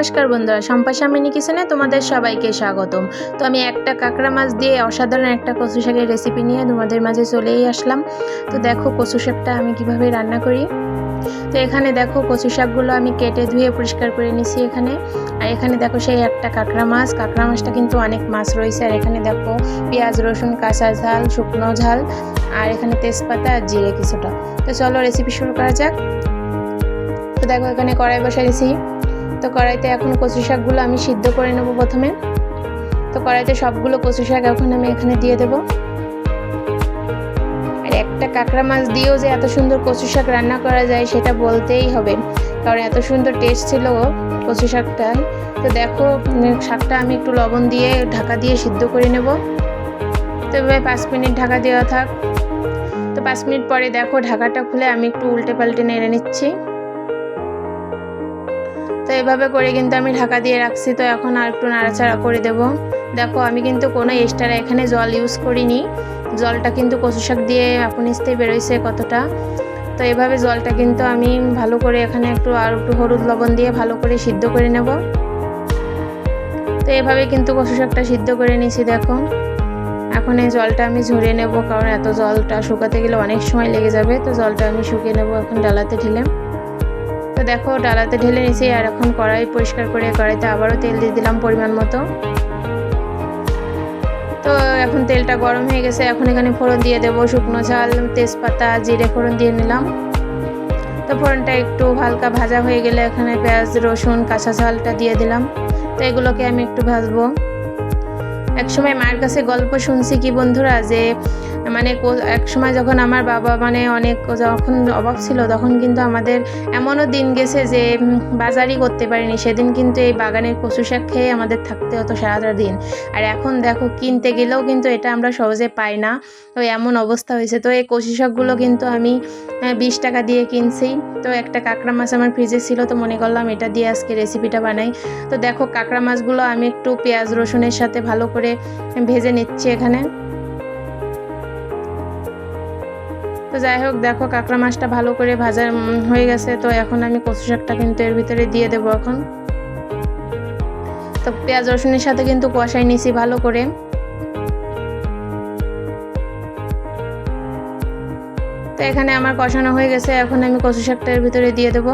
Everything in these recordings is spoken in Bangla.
নমস্কার বন্ধুরা, শম্পা মিনি কিচেনে তোমাদের সবাইকে স্বাগতম। তো আমি একটা কাঁকড়া মাছ দিয়ে অসাধারণ একটা কচু শাকের রেসিপি নিয়ে তোমাদের মাঝে চলেই আসলাম। তো দেখো কচু শাকটা আমি কিভাবে রান্না করি। তো এখানে দেখো কচু শাকগুলো আমি কেটে ধুয়ে পরিষ্কার করে নিছি এখানে। আর এখানে দেখো সেই একটা কাঁকড়া মাছটা কিন্তু অনেক মাছ রয়েছে। আর এখানে দেখো পেঁয়াজ, রসুন, কাঁচা ঝাল, শুকনো ঝাল, আর এখানে তেজপাতা আর জিরে কিছুটা। তো চলো রেসিপি শুরু করা যাক। তো দেখো এখানে কড়াই বসাইছি। তো কড়াইতে এখন কচু শাকগুলো আমি সিদ্ধ করে নেব প্রথমে। তো কড়াইতে সবগুলো কচু শাক এখন আমি এখানে দিয়ে দেব। আর একটা কাঁকড়া মাছ দিয়েও যে এত সুন্দর কচু শাক রান্না করা যায় সেটা বলতেই হবে, কারণ এত সুন্দর টেস্ট ছিল কচু শাকটায়। তো দেখো শাকটা আমি একটু লবণ দিয়ে ঢাকা দিয়ে সিদ্ধ করে নেব। তো এভাবে 5 মিনিট ঢাকা দেওয়া থাক। তো 5 মিনিট পরে দেখো ঢাকাটা খুলে আমি একটু উল্টে পাল্টে নেড়ে নিচ্ছি। তো এভাবে করে কিন্তু আমি ঢাকা দিয়ে রাখছি। তো এখন আর একটু নাড়াচাড়া করে দেব। দেখো আমি কিন্তু কোনো এক্সট্রা এখানে জল ইউজ করিনি, জলটা কিন্তু কচু শাক দিয়ে আপনিস্তেই বেরোইছে কতটা। তো এভাবে জলটা কিন্তু আমি ভালো করে এখানে একটু হলুদ লবণ দিয়ে ভালো করে সিদ্ধ করে নেব। তো এভাবে কিন্তু কচু শাকটা সিদ্ধ করে নিয়েছি। দেখো এখন এই জলটা আমি ঝরিয়ে নেব, কারণ এত জলটা শুকাতে গেলে অনেক সময় লেগে যাবে। তো জলটা আমি শুকিয়ে নেব এখন ডালাতে ঢেলে। তো দেখো ডালাতে ঢেলে নিয়েছি। আর এখন কড়াই পরিষ্কার করে কড়াইতে আবারও তেল দিয়ে দিলাম পরিমাণ মতো। তো এখন তেলটা গরম হয়ে গেছে। এখন এখানে ফোড়ন দিয়ে দেব শুকনো ঝাল, তেজপাতা, জিরে ফোড়ন দিয়ে নিলাম। তো ফোড়নটা একটু হালকা ভাজা হয়ে গেলে এখানে পেঁয়াজ, রসুন, কাঁচা ঝালটা দিয়ে দিলাম। তো এগুলোকে আমি একটু ভাজবো। একসময় মায়ের কাছে গল্প শুনছি কি বন্ধুরা, যে এক সময় যখন আমার বাবা অনেক যখন অভাব ছিল, তখন কিন্তু আমাদের এমনও দিন গেছে যে বাজারই করতে পারিনি। সেদিন কিন্তু এই বাগানের কচু শাক খেয়ে আমাদের থাকতে হতো সারাটা দিন। আর এখন দেখো কিনতে গেলেও কিন্তু এটা আমরা সহজে পাই না। তো এমন অবস্থা হয়েছে। তো এই কচু শাকগুলো কিন্তু আমি 20 টাকা দিয়ে কিনছি। তো একটা কাঁকড়া মাছ আমার ফ্রিজে ছিল, তো মনে করলাম এটা দিয়ে আজকে রেসিপিটা বানাই। তো দেখো কাঁকড়া মাছগুলো আমি একটু পেঁয়াজ রসুনের সাথে ভালো করে ভেজে নিচ্ছি এখানে। তো যাই হোক দেখো কাঁকড়া মাছটা ভালো করে ভাজা হয়ে গেছে। তো এখন আমি কচু শাকটা কিন্তু এর ভিতরে দিয়ে দেবো এখন। তো পেঁয়াজ রসুনের সাথে কিন্তু কষাই নিছি ভালো করে। তো এখানে আমার কষানো হয়ে গেছে। এখন আমি কচু শাকটা এর ভিতরে দিয়ে দেবো।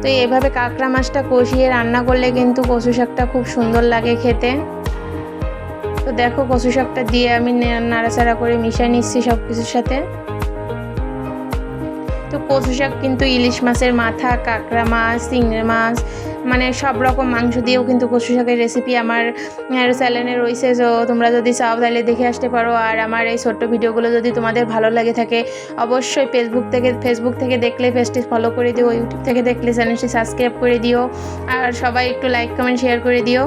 তো এইভাবে কাঁকড়া মাছটা কষিয়ে রান্না করলে কিন্তু কচু শাকটা খুব সুন্দর লাগে খেতে। তো দেখো কচু শাকটা দিয়ে আমি নাড়াচাড়া করে মিশিয়ে নিচ্ছি সব কিছুর সাথে। তো কচু শাক কিন্তু ইলিশ মাছের মাথা, কাঁকড়া মাছ, চিংড়ি মাছ, সব রকম মাংস দিয়েও কিন্তু কচু শাকের রেসিপি আমার চ্যানেলে রয়েছে। তো তোমরা যদি চাও তাহলে দেখে আসতে পারো। আর আমার এই ছোট্ট ভিডিওগুলো যদি তোমাদের ভালো লাগে থাকে, অবশ্যই ফেসবুক থেকে দেখলে পেজটি ফলো করে দিও, ইউটিউব থেকে দেখলে চ্যানেলটি সাবস্ক্রাইব করে দিও। আর সবাই একটু লাইক কমেন্ট শেয়ার করে দিও।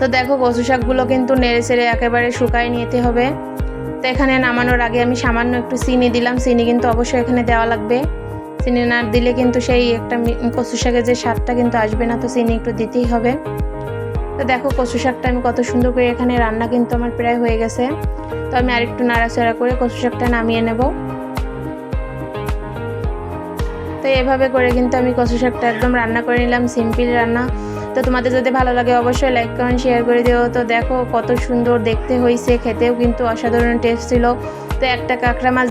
তো দেখো কচু শাকগুলো কিন্তু নেড়ে চেড়ে একেবারে শুকায় নিতে হবে। তো এখানে নামানোর আগে আমি সামান্য একটু চিনি দিলাম। চিনি কিন্তু অবশ্যই এখানে দেওয়া লাগবে। চিনি না দিলে কিন্তু সেই একটা কচু শাকের যে স্বাদটা কিন্তু আসবে না। তো চিনি একটু দিতেই হবে। তো দেখো কচু শাকটা আমি কত সুন্দর করে এখানে রান্না কিন্তু আমার প্রায় হয়ে গেছে। তো আমি আরেকটু নাড়াচাড়া করে কচু শাকটা নামিয়ে নেব। তো এভাবে করে কিন্তু আমি কচু শাকটা একদম রান্না করে নিলাম, সিম্পল রান্না। তো তোমাদের যদি ভালো লাগে অবশ্যই লাইক কমেন্ট শেয়ার করে দিও। তো দেখো কত সুন্দর দেখতে হয়েছে, খেতেও কিন্তু অসাধারণ টেস্ট ছিল। তো একটা কাঁকড়া মাছ